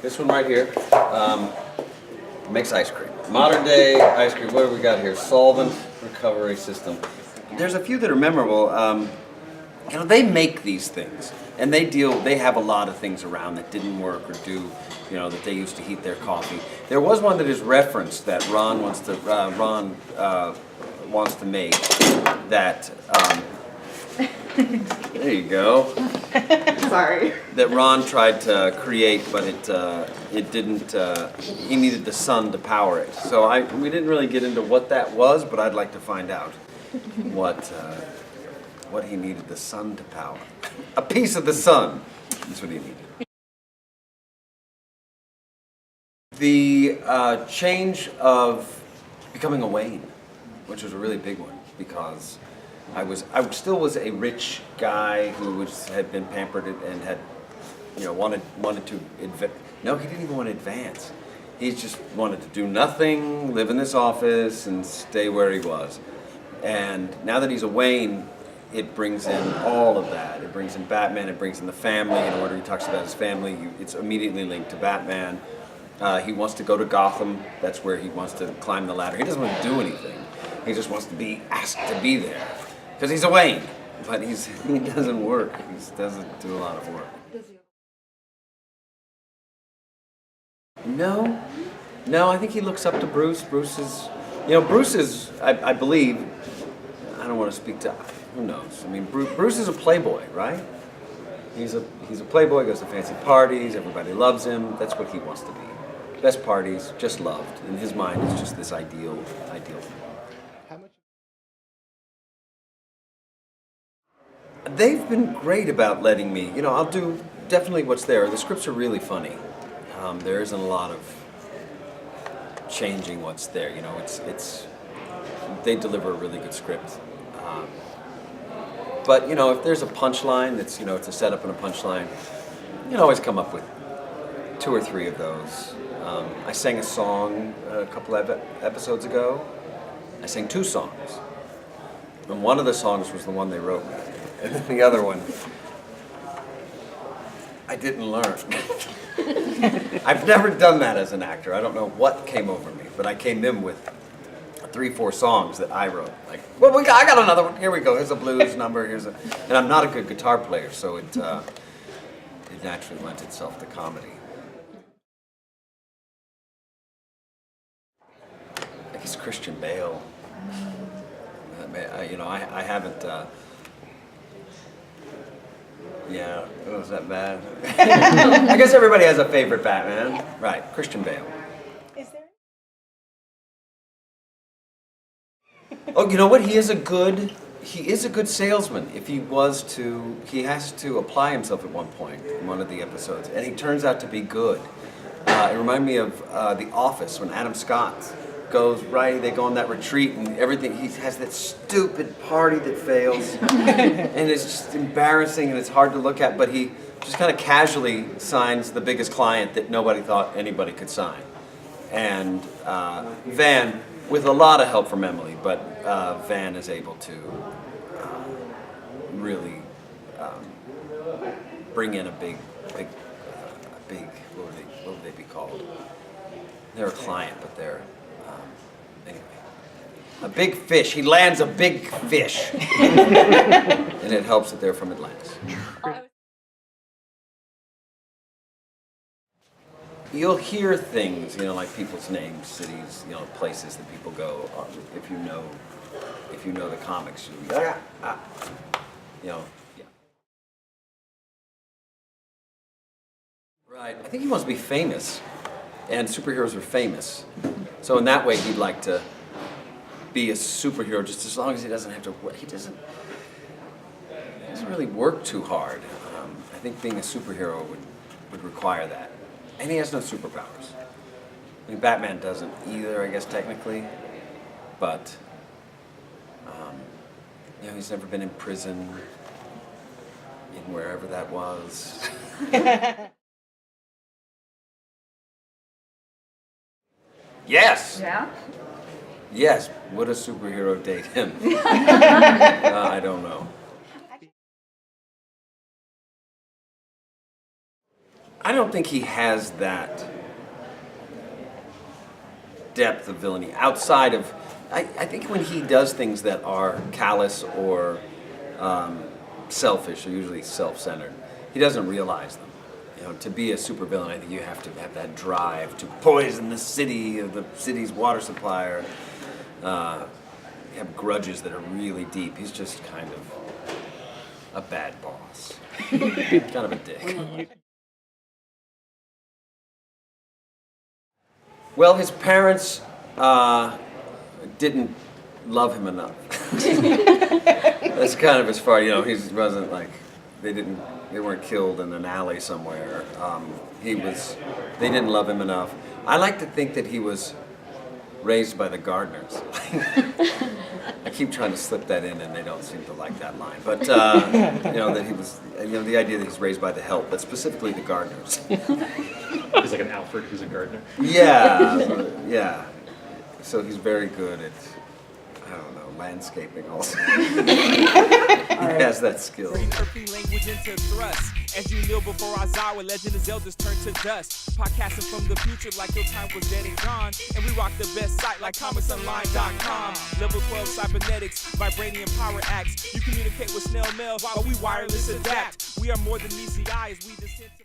This one right here makes ice cream. Modern day ice cream. What do we got here? Solvent recovery system. There's a few that are memorable. You know, they make these things, and they have a lot of things around that didn't work or do, you know, that they used to heat their coffee. There was one that is referenced that Ron wants to make. That there you go. Sorry. That Ron tried to create, but it didn't. He needed the sun to power it. So we didn't really get into what that was, but I'd like to find out what he needed the sun to power. A piece of the sun. That's what he needed. The change of becoming a Wayne, which was a really big one, because I still was a rich guy who had been pampered and had, you know, wanted to no, he didn't even want to advance. He just wanted to do nothing, live in this office, and stay where he was. And now that he's a Wayne, it brings in all of that. It brings in Batman, it brings in the family. In order he talks about his family, it's immediately linked to Batman. He wants to go to Gotham. That's where he wants to climb the ladder. He doesn't want to do anything. He just wants to be asked to be there. Because he's a Wayne. But he doesn't work. He doesn't do a lot of work. No, I think he looks up to Bruce. Bruce is, I believe, I don't want to speak to, who knows? I mean, Bruce is a playboy, right? He's a playboy, goes to fancy parties, everybody loves him. That's what he wants to be. Best parties, just loved. In his mind, it's just this ideal thing. They've been great about letting me, you know, I'll do definitely what's there. The scripts are really funny. There isn't a lot of changing what's there, you know, they deliver a really good script. But, you know, if there's a punchline that's, you know, it's a setup and a punchline, you can always come up with 2 or 3 of those. I sang a song a couple of episodes ago. I sang 2 songs. And one of the songs was the one they wrote me. And then the other one, I didn't learn. I've never done that as an actor. I don't know what came over me, but I came in with 3-4 songs that I wrote. Like, well, I got another one. Here we go. Here's a blues number. And I'm not a good guitar player, so it naturally lent itself to comedy. I guess Christian Bale. You know, I haven't. Yeah, was that bad? I guess everybody has a favorite Batman. Right, Christian Bale. Is there? Oh, you know what? He is a good salesman. If he has to apply himself at one point in one of the episodes, and he turns out to be good. It reminded me of The Office when Adam Scott they go on that retreat and everything. He has that stupid party that fails, and it's just embarrassing and it's hard to look at, but he just kind of casually signs the biggest client that nobody thought anybody could sign. And Van, with a lot of help from Emily, but Van is able to really bring in a big, what would they be called? They're a client, but they're, anyway. A big fish. He lands a big fish. And it helps that they're from Atlantis. You'll hear things, you know, like people's names, cities, you know, places that people go. If you know the comics, you know, yeah. Right. I think he wants to be famous, and superheroes are famous. So in that way, he'd like to be a superhero just as long as he doesn't have to work. He doesn't really work too hard. I think being a superhero would require that. And he has no superpowers. I mean, Batman doesn't either, I guess, technically. But, you know, he's never been in prison, in wherever that was. Yes! Yeah? Yes. Would a superhero date him? I don't know. I don't think he has that depth of villainy outside of. I think when he does things that are callous or selfish, or usually self-centered, he doesn't realize them. You know, to be a supervillain, I think you have to have that drive to poison the city or the city's water supply, or you have grudges that are really deep. He's just kind of a bad boss, kind of a dick. Well, his parents didn't love him enough. That's kind of as far, you know, he wasn't like, they weren't killed in an alley somewhere. They didn't love him enough. I like to think that he was raised by the gardeners. I keep trying to slip that in and they don't seem to like that line. But, you know, that he was, you know, the idea that he's raised by the help, but specifically the gardeners. He's like an Alfred who's a gardener. Yeah, yeah. So he's very good at, I don't know, landscaping also. He has that skill. Earthly language into thrust. As you kneel before Azawa, Legend of Zelda's turn to dust. Podcasting from the future like your time was dead and gone. And we rock the best site like ComicsOnline.com. Level 12 cybernetics, vibranium power acts. You communicate with snail mail while we wireless adapt. We are more than easy eyes. We descend to